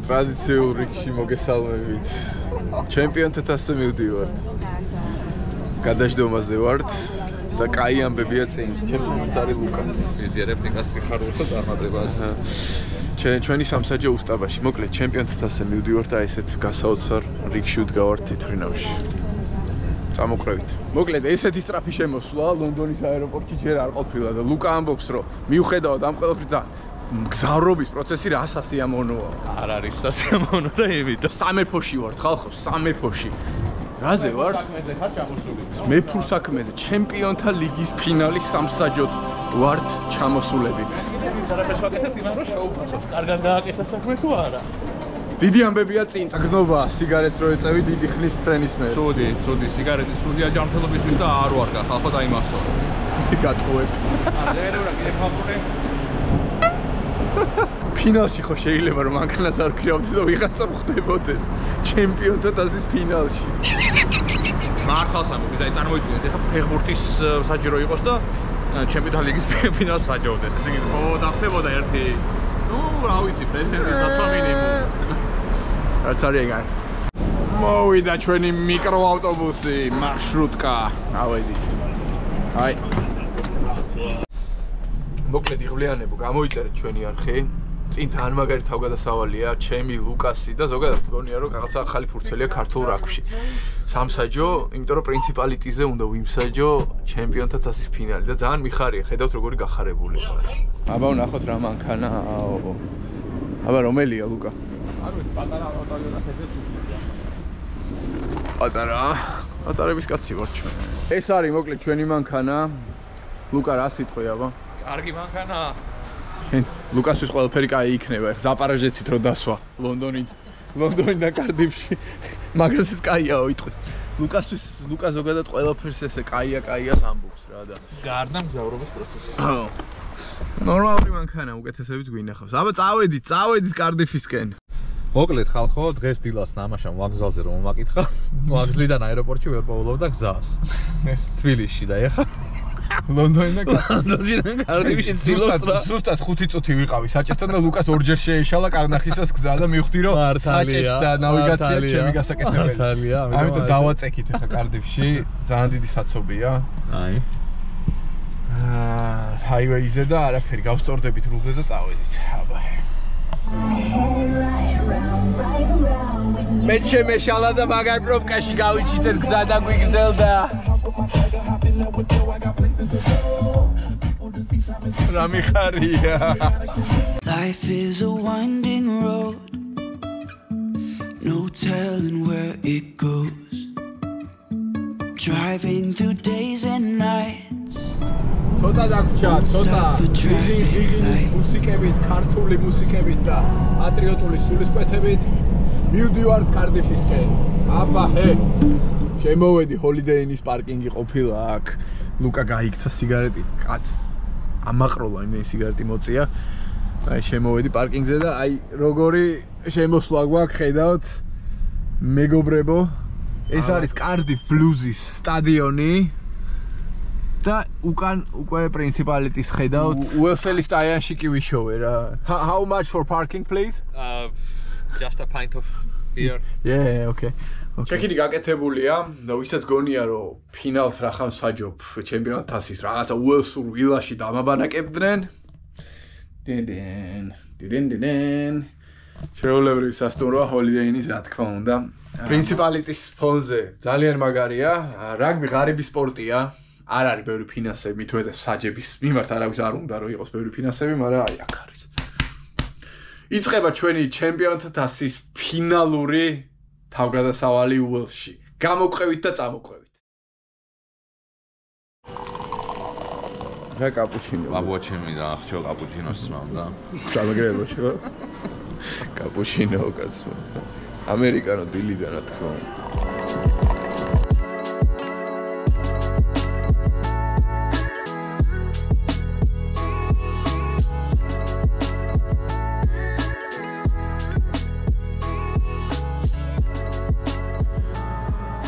ტრადიციულ რიგში მოგესალმებით. ჩემპიონთა თასზე მივდივართ. გადაждომაზე ვართ და კაი ამბებია წინ. ჩემპიონატარი ლუკა. ვიზიარებ ნიკას სიხარულს და წარმატებას. ჩვენი სამსაჯო უსტაბაში. მოკლედ ჩემპიონთა თასზე მივდივართ და ესეთ გასაოცარ რიგში ვდგავართ თითრინავში. წამოყრევით. მოკლედ ესეთი სწრაფი შემოსვლა ლონდონის აეროპორტში ჯერ არ ყოფილა და ლუკა ამბობს რომ მიუხედავად ამ ყველაფრის გზავრობის პროცესი რა სასიამოვნოა. არ არის სასიამოვნო და იმით. სამეფოში ვარ ხალხო, სამეფოში. რაზე ვარ? საქმეზე ხარ ჩამოსული. მეფურ საქმეზე, ჩემპიონთა ლიგის ფინალის სამსაჯოდ ვართ ჩამოსულები. კიდევ არაფერს ვაკეთებ, იმან რომ შეუფასოს. კარგად გააკეთა საქმე თუ არა? დიდი ამბებია წინ, წაგზნობა სიგარეტს რო ეწევი დიდი ხნის ფრენის მე. ცუდი, სიგარეტი ცუდია ჯანმრთელობისთვის და არ ვარგა, ხალხო დაიმახსოვრ. გატყუებთ. აღერევრა კიდე ფავორე. ფინალში ხო შეიძლება რომ მანქანას არ ქირავდი და ვიღაცა ხვდებოდეს ჩემპიონთა თასის ფინალში. მართალს ამბობ, აი წარმოიდგინეთ, ეხლა ფეხბურთის საჯირო იყოს და ჩემპიონთა ლიგის ფინალს საჯოვდეს. ესე იგი, ხო დახდებოდა ერთი, ნუ რა ვიცი, პრეზიდენტის დაცვა მინიმუმ. რაც არის ეგ. მოვიდა ჩვენი მიკროავტობუსი, მარშრუტკა, ავედით. აი. მოკლედ იღვლიანებო, გამოიწერეთ ჩვენი არხი. წინ ძალიან მაგარი თავგადასავალია, ჩემი ლუკასი და ზოგადად მგონია რომ რაღაცა ახალი ფურცელია ქართულ რაგბში. სამსაჯო, იმიტომ რომ პრინციპალიტიზე უნდა ვიმსაჯო ჩემპიონთა თასის ფინალი და ძალიან მიხარია, ხედავთ როგორი გახარებული ხარ. აბა ვნახოთ რა მანქანა. აბა რომელია ლუკა? არ ვიცი, პატარა ავტოგრაფს ეძებს. პატარების კაცი ვარ ჩვენ. ეს არის მოკლედ ჩვენი მანქანა. ლუკა რა სიტყვი აბა? კარგი მანქანა. შენ ლუკასთვის ყველაფერი კაი იქნება. ზაპარაჟეცით რო დასვა ლონდონიდან კარდიფში. მაგასაც კაიაო იტყვი. ლუკა ზოგადად ყველაფერს ესე კაიას ამბობს რა და გარდა მგზავრობის პროცესის. ნორმალური მანქანა უკეთესებით გვინახავს. აბა წავედით კარდიფისკენ. მოკლედ ხალხო, დღეს დილას ნამაშამ ვაგზალზე რომ მომაკითხა, ვაგზლიდან აეროპორტში ვერ პოულობდა გზას. ეს თბილისში და ეხა ლონდონიდან კარდიფში ცდილობს რა. ზუსტად 5 წუთი ვიყავი საჭესთან და ლუკას ორჯერ შეეშალა კარნახისას გზა და მივხვდი რომ საჭეს და ნავიგაცია ჩემი გასაკეთებელი. ამიტომ დავაწექით ახლა კარდიფში, ძალიან დიდი საცობია. აი. ჰაივეიზე და არაფერი გავსწორდებით რულზე და წავედით. აბა. მე შემეშალა და მაგარ პრობკაში გავიჩიტეთ გზა და გვიგრძელდა. Life is a winding road, no telling where it goes. Driving through days and nights. ცოტა დაგვრჩა, ცოტა. მუსიკებით, ქართული მუსიკებით და პატრიოტული სულისკვეთებით მივდივართ კარდიფისკენ. აბა ჰე. შემოვედი Holiday Inn-ის პარკინგი ყოფილა აქ. ლუკა გაიქცა სიგარეტი, კაც ამაყროლა იმენი სიგარეტი მოწია. აი შემოვედი პარკინგზე და აი როგორი შემოსვლა გვაქვს ხედავთ. მეგობრებო, ეს არის Cardiff Blues-ის სტადიონი. და უკან უკვე პრინციპალიტის ხედავთ. უელსელის სტადიონში კი ვიშოვე რა. How much for parking please? Just a pint of beer. Yeah, okay. ჩეკინი გაკეთებულია და ვისაც გონია რომ ფინალს რახან საჯობ ჩემპიონთა თასის რაღაცა უელსურ ვილაში დამაბანაკებდნენ. დენ. შეულებრივი სასტუმროა Holiday Inn-ის რა თქმა უნდა. პრინციპალიტის ფონზე ძალიან მაგარია. რაგბი ღარიბი სპორტია. არ არის ბევრი ფინანსები, მით უმეტეს საჯების მიმართ არავის არ უნდა რომ იყოს ბევრი ფინანსები, მაგრამ აი აქ არის. იწყება ჩვენი ჩემპიონთა თასის ფინალური თავგადასავალი უელსში. გამოყვებით და წამოყვებით. რა კაპუჩინო? ბაბუა ჩემი და ახჩო კაპუჩინოს სმამ და. სამეგრელოში რა? კაპუჩინო კაცო. ამერიკანო დილიდან რა თქმა უნდა.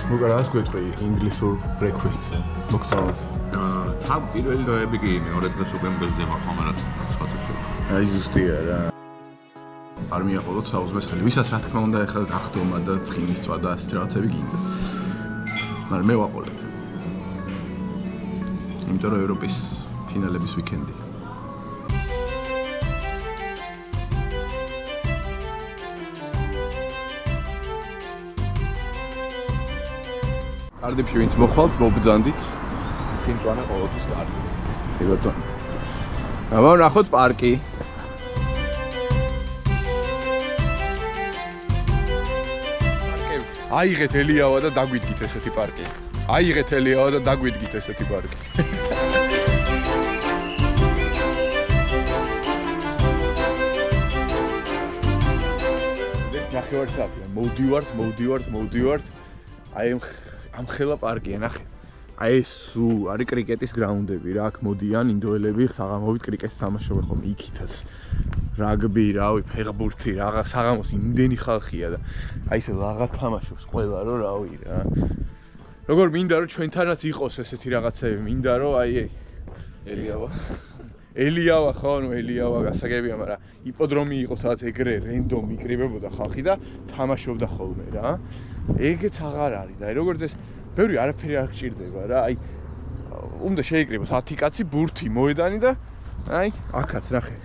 მოგარას გვეტყვი ინგლისურ breakfast მოგწავალ. თავ პირველი დროები კი მეორე დღეს უკვე მგზდება ხომ არა სხვა თუ. აი ზუსტია რა. არ მიაყოლოთ საუზმეს ხელი. ვისაც რა თქმა უნდა ეხლა გახდომა და ცხინის წვა და ასეთ რაღაცები გინდა. მაგრამ მე ვაყოლებ. იმიტომ რომ ევროპის ფინალების ვიკენდია. კარდიფში ვინც მოხვალთ, მობრძანდით. სიმწვანე ყოველთვის კარგი. კი ბატონო. აბა ნახოთ პარკი. აიღეთ ელიავა და დაგვიდგით ესეთი პარკი. აიღეთ ელიავა და დაგვიდგით ესეთი პარკი. ნახევარ საათია. მოვდივართ. აი ამ ხელა პარკია, ნახე. აი ეს არის კრიკეტის გრაუნდები რა, აქ მოდიან ინდოელები, საღამოობით კრიკეტს თამაშობენ ხოლმე იქითაც. რაგბი, რავი, ფეხბურთი, რაღაც საღამოს იმდენი ხალხია და აი ესე ლაღა თამაშობს ყველა რო რავი რა. როგორ მინდა რომ ჩვენთანაც იყოს ესეთი რაღაცები, მინდა რომ აი ელიავა ხო, ნუ ელიავა გასაგებია, მაგრამ იპოდრომი იყოს სადაც ეგრე რენდომ იკრიბებოდა ხალხი და თამაშობდა ხოლმე რა. ეგეც აღარ არის და როგორც ეს ბევრი არაფერი არ გჭირდება რა, აი უნდა შეიკრიბოს 10 კაცი ბურთი მოედანი და აი აქაც ნახე.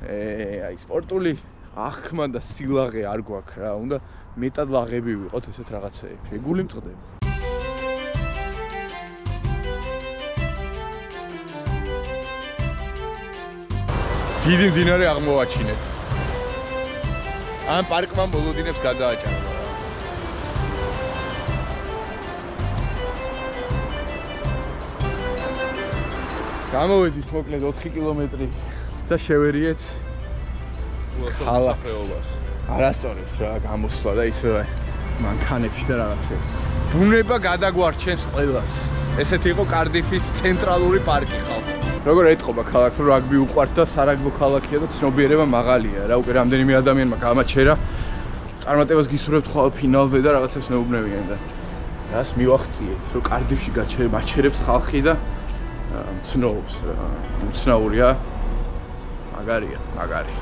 აი სპორტული აღქმა და სილაღე არ გვაქვს რა, უნდა მეტად ლაღები ვიყოთ ესეთ რაღაცეებში. გული მწყდება. დიდი მდინარე აღმოვაჩინეთ. ამ პარკმა მოლოდინებს გადააჭარბა. გამოვედით მოკლედ 4 კილომეტრი და შევერიეთ ქალაქს. არასწორებს რა გამოსვლა და ისე მანქანებში და რაღაცები. ბუნება გადაგვარჩენს ყველას. ესეთი იყო კარდიფის ცენტრალური პარკი ხალხი. როგორ ეთყობა ქალაქს რომ რაგბი უყვართ და სარაგბო ქალაქია და ცნობიერება მაღალია რა. უკვე რამდენიმე ადამიანმა გამაჩერა. წარმატებას გისურვებთ ხოლმე ფინალზე და რაღაცებს მეუბნებიან და რას მივახციეთ რომ კარდიფში მაჩერებს ხალხი და ცნობს რა. უცნაურია. მაგარია, მაგარი.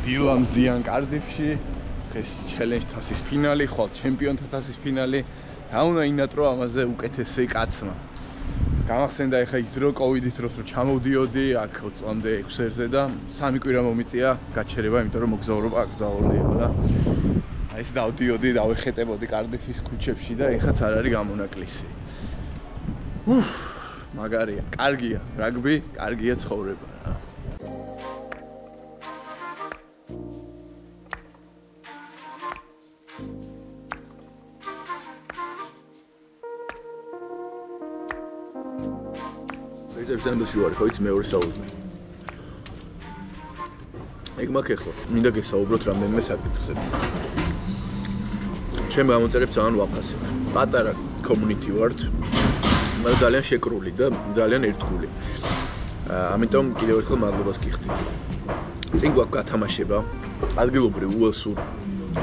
დილამზიან კარდიფში. დღეს ჩელენჯ თასის ფინალი, ხვალ ჩემპიონთა თასის ფინალი. რა უნდა ინატრო ამაზე უკეთესი კაცმა. გამახსენდა ეხა ის დრო კოვიდის დროს რომ ჩამოვდიოდი აქ 20 წლამდე 6-ზე და 3 კვირა მომიწია გაჩერება, იმიტომ რომ მოგზაურობა აკრძალულია და აი ეს დავდიოდი, დავეხეტებოდი კარდიფის ქუჩებში და ეხაც არ არის გამონაკლისი. მაგარია, კარგია, რაგბი, კარგია ცხოვრება რა. ზემდაში ვარ ხო იცი მეორე საუზმე. ეგ მაქვს ახლა. მინდა გესაუბროთ რამდენიმე საკითხზე. ჩემი ამოწერებს ძალიან ვაფასებ. პატარა community ვართ. მაგრამ ძალიან შეკრული და ძალიან ერთგული. ამიტომ კიდევ ერთხელ მადლობას გიხდით. წინ გვაქვს გათამაშება. ადგილობრივ უელსურ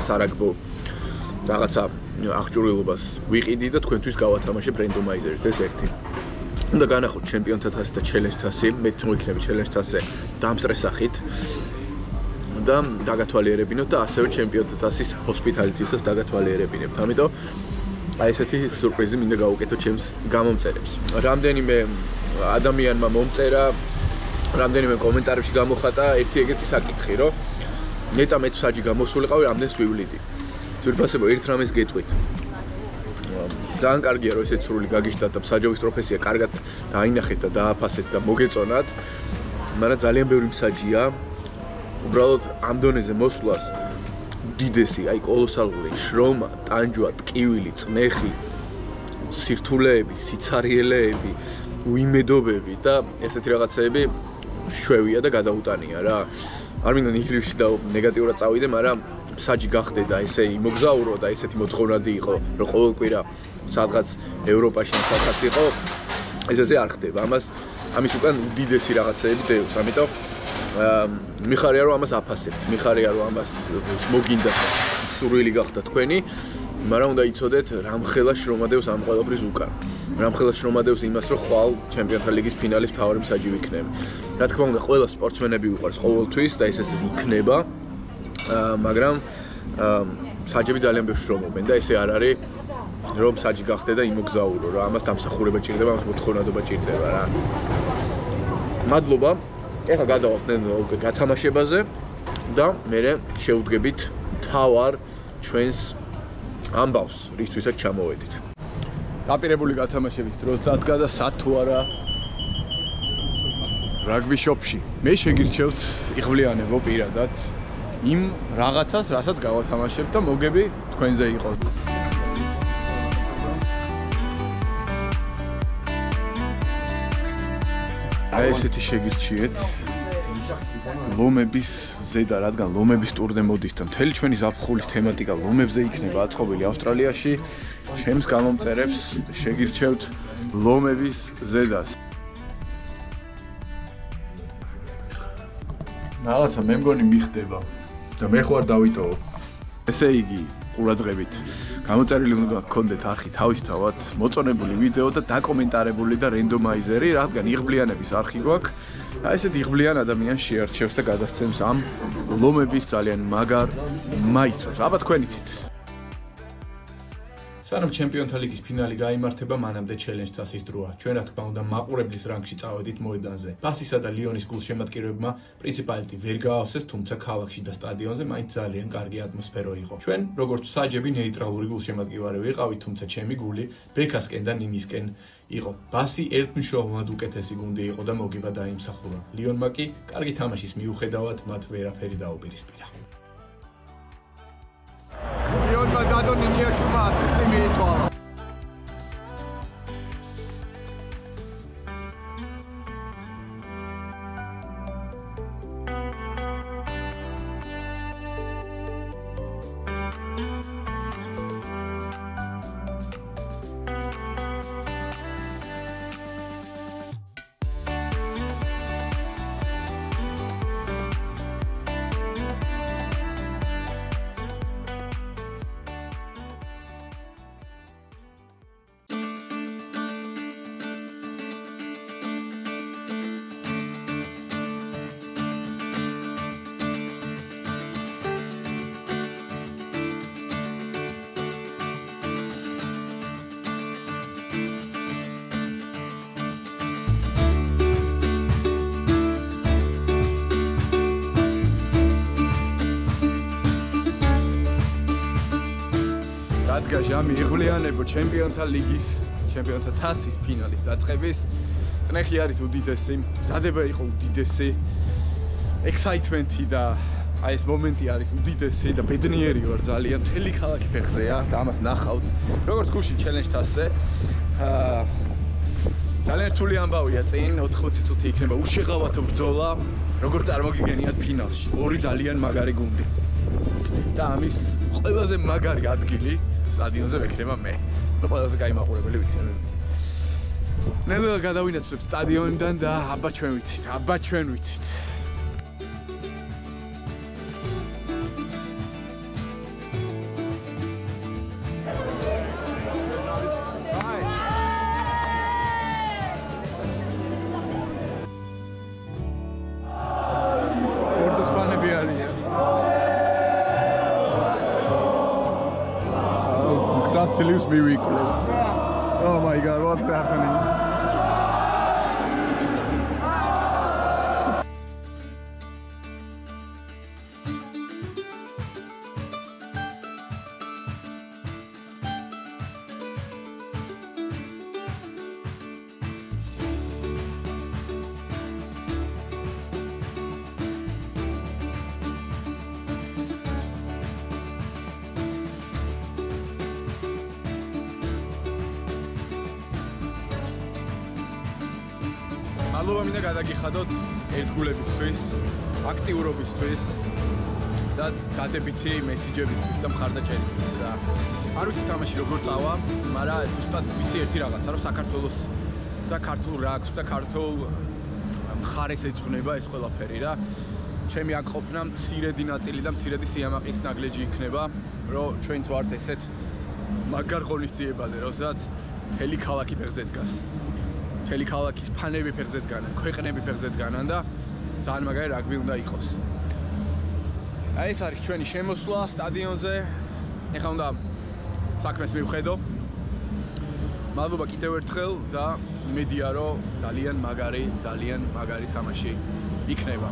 სარაგბო რაღაცა აღჭურვილობას ვიყიდი და თქვენთვის გავათამაშებ რენდომაიზერით ეს ერთი. უნდა განახოთ ჩემპიონთა თასი და ჩელენჯ თასი, მე მოიქნები ჩელენჯ თასზე დამსტრესახით და დაგათვალიერებინოთ და ასევე ჩემპიონთა თასის ჰოსპიტალიტისაც დაგათვალიერებინებთ. ამიტომ აი ესეთი სურპრიზი მინდა გავუკეთო ჩემს გამომწერებს. რამდენიმე ადამიანმა მომწერა, რამდენიმე კომენტარებში გამოხატა ერთი ეგეთი საკითხი, რომ ნეტა მეც საჯი გამოსულიყავი, რამდენს ვივლიდი. ძვირფასებო ერთ რამეს გეტყვით. ძალიან კარგია რომ ესეთ სრული გაგიჟდათ და მსაჯობის პროფესია კარგად დაინახეთ და დააფასეთ და მოგეწონათ. მაგრამ ძალიან ბევრი მსაჯია. უბრალოდ ამ დონეზე მოსვლას უდიდესი, აი კოლოსალური შრომა, ტანჯვა, ტკივილი, წნეხი, სირთულეები, სიცარიელეები, უიმედობები და ესეთი რაღაცეები შვევია და გადაუტანია რა. არ მინდა ნიგრივში და ნეგატიურად წავიდე, მაგრამ საჯი გახდე და ესე იმოგზაურო და ესეთი მოთხოვნადი იყო, რომ ყოველ კვირა სადღაც ევროპაში სადღაც იყო, ეს ესე არ ხდება. ამის უკან უდიდესი რაღაცეები დევს. ამიტომ მიხარია რომ ამას აფასებთ, მიხარია რომ ამას მოგინდა სურვილი გახდა თქვენი, მაგრამ უნდა იცოდეთ რამხელა შრომადევს ამ ყველაფრის უკან. რამხელა შრომადევს იმას, რომ ხვალ ჩემპიონთა ლიგის ფინალის მთავარი მსაჯი ვიქნები. რა თქმა უნდა, ყველა სპორტსმენები უყვარს ყოველთვის და ეს იქნება, მაგრამ მსაჯები ძალიან ბევრს შრომობენ და ესე არ არის რომ მსაჯი გახდე და იმოგზაურო რა, ამას დამსახურება ჭირდება, ამას მოთხოვნადობა ჭირდება რა. მადლობა. ეხლა გადავახდენ გათამაშებაზე და მე შევდგებით თავარ ჩვენს ამბავს, რისთვისაც ჩამოვედით. დაპირებული გათამაშების დროს დადგა და სათუ არა რაგბი შოპში. მე შეგირჩევთ იღვლიანებო პირადად იმ რაღაცას, რასაც გავათამაშებ და მოგები თქვენზე იყოს. აი ესეთი შეგირჩიეთ ლომების ზედა, რადგან ლომების ტურნე მოდის და მთელი ჩვენი ზაფხულის თემატიკა ლომებზე იქნება აწყობილი ავსტრალიაში. ჩემს გამომწერებს შეგირჩევთ ლომების ზედას. რაღაცა მე მგონი მიხდება და მე ხوار დავიტოვო. ესე იგი, ყურადღებით. გამოწერილი უნდა გქონდეთ არხი თავისთავად, მოწონებული ვიდეო და დაკომენტარებული და რენდომაიზერი, რადგან იღბლიანების არხი გვაქვს. და ესეთ იღბლიან ადამიანს შეარჩევს და გადასცემს ამ ლომების ძალიან მაგარ მაისტროს. აბა თქვენ იცით. სანამ ჩემპიონთა ლიგის ფინალი გაიმართება, მანამდე ჩელენჯ თასის დროა. ჩვენ რა თქმა უნდა მაყურებლის რანგში წავედით მოედანზე. ბასისა და ლიონის გულშემატკივრებმა პრინციპალიტი ვერ გაავსეს, თუმცა ქალაქში და სტადიონზე მაინც ძალიან კარგი ატმოსფერო იყო. ჩვენ როგორც საჯები ნეიტრალური გულშემატკივარი ვიყავით, თუმცა ჩემი გული ბექასკენ და ნინისკენ იყო. ბასი ერთმშობლად უკეთესი გუნდი იყო და მოგება დაიმსახურა. ლიონმა კი კარგი თამაშის მიუხედავად მათ ვერაფერი დაუპირისპირა. ლიონმა დადო ნინიაშვილმა ასისტი მიიწვალა. დადგა ჟამი იღვლიანებო ჩემპიონთა ლიგის, ჩემპიონთა თასის ფინალის დაწყების. წნეხი არის უდიდესი, მზადება იყო უდიდესი, ექსაიტმენტი და აი ეს მომენტი არის უდიდესი და ბედნიერი ვარ ძალიან. მთელი ქალაქი ფეხზეა და ამას ნახავთ. როგორც გუში ჩელენჯ თასზე. ძალიან რთული ამბავია წინ 80 წუთი იქნება უშეღავათო ბრძოლა, როგორ წარმოგიგენიათ ფინალში. ორი ძალიან მაგარი გუნდი. და ამის ყველაზე მაგარი ადგილი სტადიონზე ვექნება მე. და ყველაზე გაიმაყურებელი ვიქნები. ნელა გადავინაცვლებ სტადიონიდან და აბა ჩვენ ვიცით, აბა ჩვენ ვიცით. Leaves me weak. Oh my god, what's happening? მადლობა მინდა გადაგიხადოთ ერთგულებისთვის, აქტიურობისთვის და დადებითი მესიჯებისთვის და მხარდაჭერისთვის და არ ვიცი თამაში როგორ წავა, მაგრამ ზუსტად ვიცი ერთი რაღაცა, რომ საქართველოს და ქართულ რაგბს და ქართულ მხარეს ეძღვნება ეს ყველაფერი რა. ჩემი აქ ყოფნა მცირედი ნაწილი და მცირედი სიამაყის ნაგლეჯი იქნება, რომ ჩვენც ვართ ესეთ მაგარ ღონისძიებაზე, როდესაც მთელი ქალაქი ფეხზე დგას. მთელი ქალაქის ფანები ფეხზე დგანან, ქვეყნები ფეხზე დგანან და ძალიან მაგარი რაგბი უნდა იყოს. აი ეს არის ჩვენი შემოსვლა სტადიონზე. ეხლა უნდა საქმეს მივხედო. მადლობა კიდევ ერთხელ და იმედია რომ ძალიან მაგარი თამაში იქნება.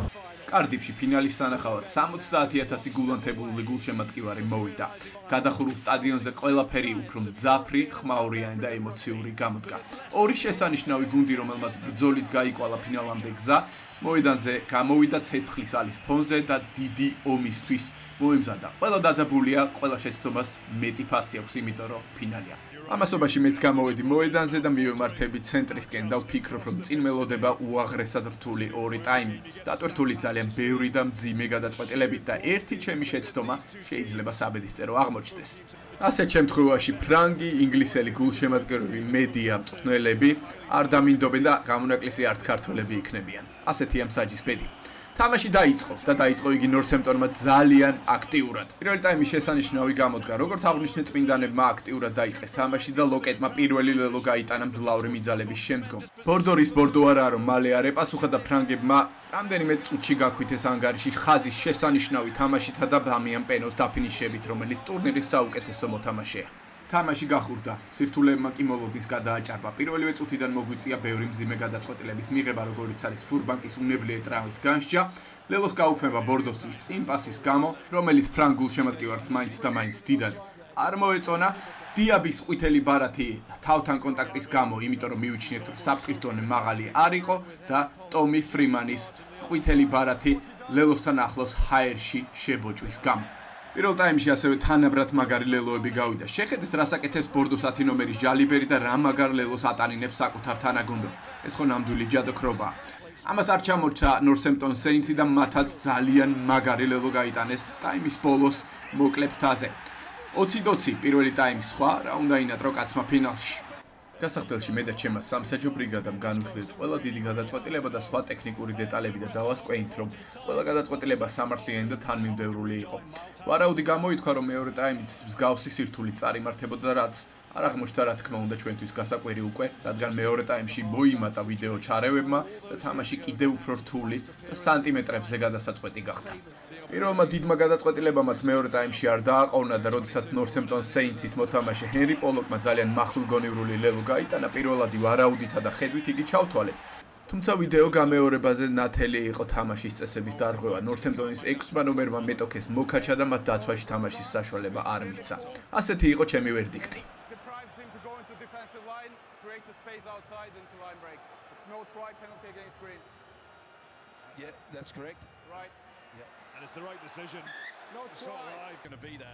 კარდიფში ფინალის სანახავად 70,000 გულანთებული გულშემატკივარი მოვიდა. გადახურულ სტადიონზე ყველაფერი უფრო მძაფრი, ხმაურიანი და ემოციური გამოდგა. ორი შესანიშნავი გუნდი, რომელმაც ბრძოლით გაიკვალა ფინალამდე გზა, მოედანზე გამოვიდა ცეცხლის ალის ფონზე და დიდი ომისთვის მოემზადა. ყველა დაძაბულია, ყველა შეცდომას მეტი ფასი აქვს, იმიტომ რომ ფინალია. ამასობაში მეც გამოვედი მოედანზე და მივემართები ცენტრისკენ და ვფიქრობ, რომ წინ მელოდება უაღრესად რთული ორი ტაიმი. დატვირთული ძალიან ბევრი და მძიმე გადაწყვეტილებით და ერთი ჩემი შეცდომა შეიძლება საბედისწერო აღმოჩნდეს. ასეთ შემთხვევაში ფრანგი, ინგლისელი გულშემატკივრები, მედია, მწვრთნელები არ დამინდობენ და გამონაკლისი არც ქართველები იქნებიან. ასეთია მსაჯის ბედი. თამაში დაიწყო და დაიწყო იგი ნორსემპტონმა ძალიან აქტიურად. პირველი ტაიმი შესანიშნავი გამოდგა, როგორც აღნიშნეთ წმინდანებმა აქტიურად დაიწყეს თამაში და ლოკეტმა პირველი ლელო გაიტანა მძლავრი მიძალების შემდგომ. ბორდორის ბორდო არაა რომ მალე არ ეპასუხა და ფრანგებმა რამდენიმე წუთში გაქვითეს ანგარიში ხაზის შესანიშნავი თამაშითა და ბამიან პენოს დაფინიშებით, რომელიც ტურნირის საუკეთესო მოთამაშეა. თამაში გახურდა. სირთულეებმა კი მოლოდინს გადააჭარბა. პირველივე წუთიდან მოგვიწია ბევრი მძიმე გადაწყვეტილების მიღება, როგორიც არის ფურბანკის უნებლიე ტრავმის განსჯა, ლელოს გაუქმება ბორდოსთვის წინ პასის გამო, რომელიც ფრანგ გულშემატკივარს მაინც და მაინც დიდად არ მოეწონა. დიაბის ყვითელი ბარათი თავთან კონტაქტის გამო, იმიტომ რომ მივიჩნიეთ, რომ საფრთხის დონე მაღალი არ იყო და ტომი ფრიმანის ყვითელი ბარათი ლელოსთან ახლოს ჰაერში შებოჭვის გამო. პირველ ტაიმში ასევე თანაბრად მაგარი ლელოები გავიდა. შეხედეს რას აკეთებს ბორდოს 10 ნომერის ჟალიბერი და რა მაგარ ლელოს ატანინებს საკუთარ თანაგუნდს. ეს ხო ნამდვილი ჯადოქრობაა. ამას არ ჩამორჩა ნორსემპტონ სეინცი და მათაც ძალიან მაგარი ლელო გაიტანეს ტაიმის ბოლოს მოკლე ფრთაზე. 20-20 პირველი ტაიმის სხვა რა უნდა ინატრო კაცმა ფინალში. გასახდელში მე და ჩემმა სამსაჯო ბრიგადამ განვიხილეთ ყველა დიდი გადაწყვეტილება და სხვა ტექნიკური დეტალები და დავასკვენით, რომ ყველა გადაწყვეტილება სამართლიანი და თანმიმდევრული იყო. ვარაუდი გამოითქვა, რომ მეორე ტაიმიც მსგავსი სირთულით წარიმართებოდა, რაც არ აღმოჩნდა რა თქმა უნდა ჩვენთვის გასაკვირი უკვე, რადგან მეორე ტაიმში მოიმატა ვიდეო ჩარევებმა და თამაში კიდევ უფრო რთული და სანტიმეტრებზე გადასაწყვეტი გახდა. პირველმა დიდმა გადაწყვეტილებამაც მეორე ტაიმში არ დააყოვნა და როდესაც ნორსემპტონ სეინცის მოთამაშე ჰენრი პოლოკმა ძალიან მახვილგონივრული ლელო გაიტანა, პირველადი ვარაუდითა და ხედვით იგი ჩავთვალე. თუმცა ვიდეო გამეორებაზე ნათელი იყო თამაშის წესების დარღვევა. ნორსემპტონის 6-მა ნომერმა მეტოქეს მოკაჩა და მათ დაცვაში თამაშის საშუალება არ მისცა. ასეთი იყო ჩემი ვერდიქტი.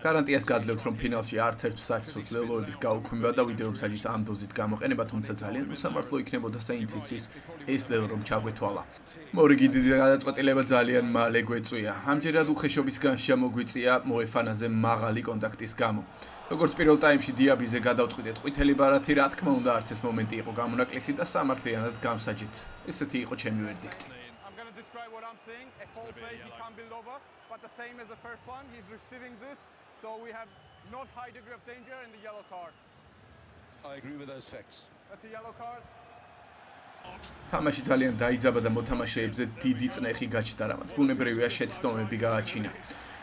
გარანტიას გადლევთ, რომ ფინალში არც ერთ საჩუქრ ლელოების გაუქმება და ვიდეო მსაჯის ამ დოზით გამოყენება, თუმცა ძალიან უსამართლო იქნებოდა სეინცისთვის ეს ლელო რომ ჩაგვეთვალა. მორიგი დიდი გადაწყვეტილება ძალიან მალე გვეწვია. ამჯერად უხეშობის განსჯა მოგვიწია მოეფანაზე მაღალი კონტაქტის გამო. როგორც პირველ ტაიმში დიაბიზე გადავწყვიტეთ ყვითელი ბარათი, რა თქმა უნდა არც ეს მომენტი იყო გამონაკლისი და სამართლიანად გამსაჯით. ესეთი იყო ჩემი ვერდიქტი. Describe what I'm saying. A foul play, he can't build over, but the same as the first one, he's receiving this, so we have not high degree of danger in the yellow card. I agree with those facts. That's a yellow card. თამაში ძალიან დაიძაბა და მოთამაშეებზე დიდი წნეხი გაჩნდა, რამაც ბუნებრივია შეცდომები გააჩინა.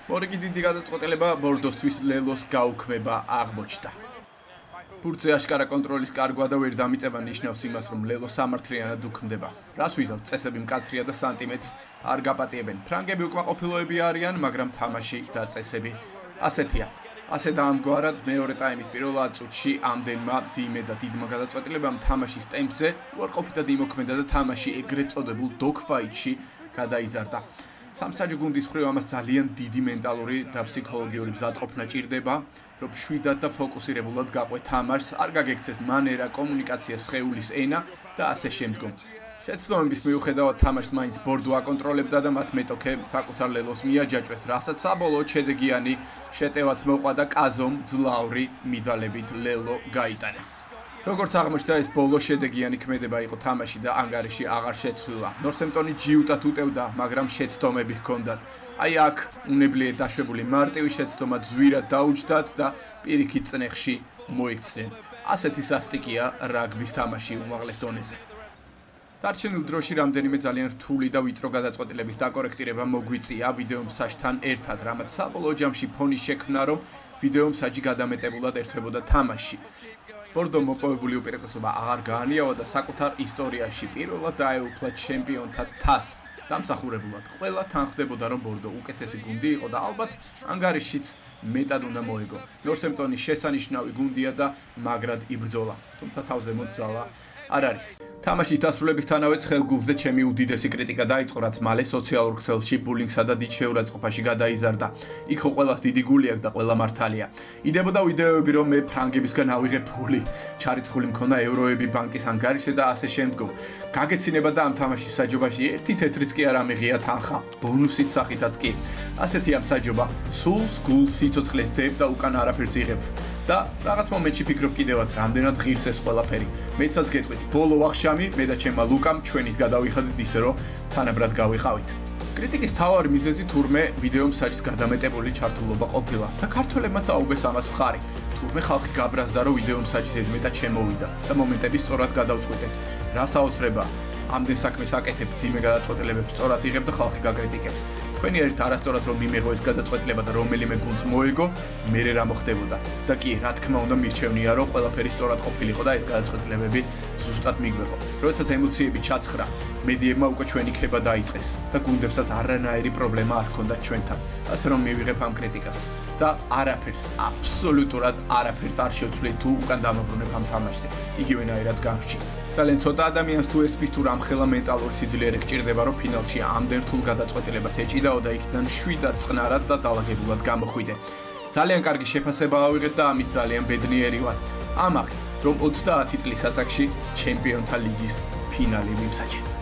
მორიგი დიდი გადაწყვეტილება ბორდოსთვის ლელოს გაუქმება აღმოჩნდა. ბურთზე აშკარა კონტროლის კარგვა და ვერ დამიწება ნიშნავს იმას, რომ ლელო სამართლიანად უქმდება. რას ვიზავთ, წესები მკაცრია და სანტიმეტრს არ გაპატიებენ. ფრანგები უკმაყოფილოები არიან, მაგრამ თამაში და წესები ასეთია. ასე დაამგვარად მეორე ტაიმის პირველ წუთში ამდენმა ძიმე და დიდმა გადაწყვეტილებამ თამაშის ტემპზე უარყოფითად იმოქმედა და თამაში ეგრეთ წოდებულ დოგფაიტში გადაიზარდა. სამსაჯო გუნდის მხრივ ამას ძალიან დიდი მენტალური და ფსიქოლოგიური მზადყოფნა ჭირდება, რომ შვიდად და ფოკუსირებულად გაყვე თამაშს, არ გაგექცეს მანერა, კომუნიკაცია, სხეულის ენა და ასე შემდგომ. შეცდომების მიუხედავად თამაშს მაინც ბორდო აკონტროლებდა და მათ მეტოქე საკუთარ ლელოს მიაჯაჭვეს, რასაც საბოლოოდ შედეგიანი შეტევაც მოყვა და კაზომ ძლავრი მიდალებით ლელო გაიტანა. როგორც აღმოჩნდა, ეს ბოლო შედეგიანი ქმედება იყო თამაში და ანგარიში აღარ შეცვლილა. ნორსემპტონი ჯიუტად უტევდა, მაგრამ შეცდომები ჰქონდათ. აი აქ უნებლიეთ დაშვებული მარტივი შეცდომა ძვირად დაუჯდათ და პირიქით წნეხში მოიქცნენ. ასეთი სასტიკია რაგბის თამაში უმაღლეს დონეზე. დარჩენილ დროში რამდენიმე ძალიან რთული და ვიწრო გადაწყვეტილების დაკორექტირება მოგვიწია ვიდეო მსაჯთან ერთად, რამაც საბოლოო ჯამში ფონი შექმნა, რომ ვიდეო მსაჯი გადამეტებულად ერთვებოდა თამაში. ბორდომ მოპოვებული უპირატესობა აღარ გაანიავა და საკუთარ ისტორიაში პირველად დაეუფლა ჩემპიონთა თასს. დამსახურებულად ყველა თან ხვდებოდა, რომ ბორდო უკეთესი გუნდი იყო და ალბათ ანგარიშიც მეტად უნდა მოეგო. ნორსემპტონი შესანიშნავი გუნდია და მაგრად იბრძოლა, თუმცა თავზე მოძალა არ არის. თამაშის დასრულებისთანავე ხელგულზე ჩემი უდიდესი კრიტიკა დაიწყო, რაც მალე სოციალურ ქსელში ბულინგსა და დიდ შეურაცხყოფაში გადაიზარდა. იქ ხო ყველას დიდი გული აქვს და ყველა მართალია. იდებოდა ვიდეოები, რომ მე ფრანგებისგან ავიღე ფული, ჩარიცხული მქონა ევროები ბანკის ანგარიშზე და ასე შემდგომ. გაგეცინება და ამ თამაშის საჯობაში ერთი თეთრიც კი არ ამიღია თანხა, ბონუსით სახითაც კი. ასეთი ამსაჯობა სულს გულს სიცოცხლეს დებ და უკან არაფერს იღებ. და რაღაც მომენტში ფიქრობ კიდევაც რამდენად ღირს ეს ყველაფერი. მეცაც გეტყვით, ბოლო ვახშამი მე და ჩემმა ლუკამ ჩვენით გადავიხადეთ ისე რომ თანაბრად გავიყავით. კრიტიკის მთავარი მიზეზი თურმე ვიდეო მსაჯის გადამეტებული ჩართულობა ყოფილა და ქართველებმაც აუგეს ამას მხარი. თურმე ხალხი გაბრაზდა, რომ ვიდეო მსაჯი ზედმეტად შემოვიდა და მომენტები სწორად გადავწყვიტეთ. რა საოცრება? ამდენ საქმეს აკეთებ, ძიმე გადაწყვეტილებებს სწორად იღებ და ხალხი გაკრიტიკებს. თქვენი ერთ არასწორად რომ მიმეღო ეს გადაწყვეტილება და რომელიმე გუნდს მოეგო, მერე რა მოხდებოდა? და კი, რა თქმა უნდა, მირჩევნია, რომ ყველაფერი სწორად ყოფილიყო და ეს გადაწყვეტილებები ზუსტად მიგვეღო. როდესაც ემოციები ჩაცხრა, მედიებმა უკვე ჩვენი ქება დაიწყეს და გუნდებსაც არანაირი პრობლემა არ ჰქონდათ ჩვენთან. ასე რომ მივიღებ ამ კრიტიკას და არაფერს, აბსოლუტურად არაფერს არ შევცვლით თუ უკან დამაბრუნებ ამ თამაშზე. იგივენაირად გამრჩი. ძალიან ცოტა ადამიანს თუ ესმის თუ რამხელა მენტალური სიძლიერე გჭირდება, რომ ფინალში ამდენ რთულ გადაწყვეტილებას ეჭიდაო და იქიდან შვიდად წყნარად და დალაგებულად გამოხვიდე. ძალიან კარგი შეფასება ავიღეთ და ამით ძალიან ბედნიერი ვარ. ამაღი, რომ 30 წლის ასაკში ჩემპიონთა ლიგის ფინალი მიმსაჯეთ.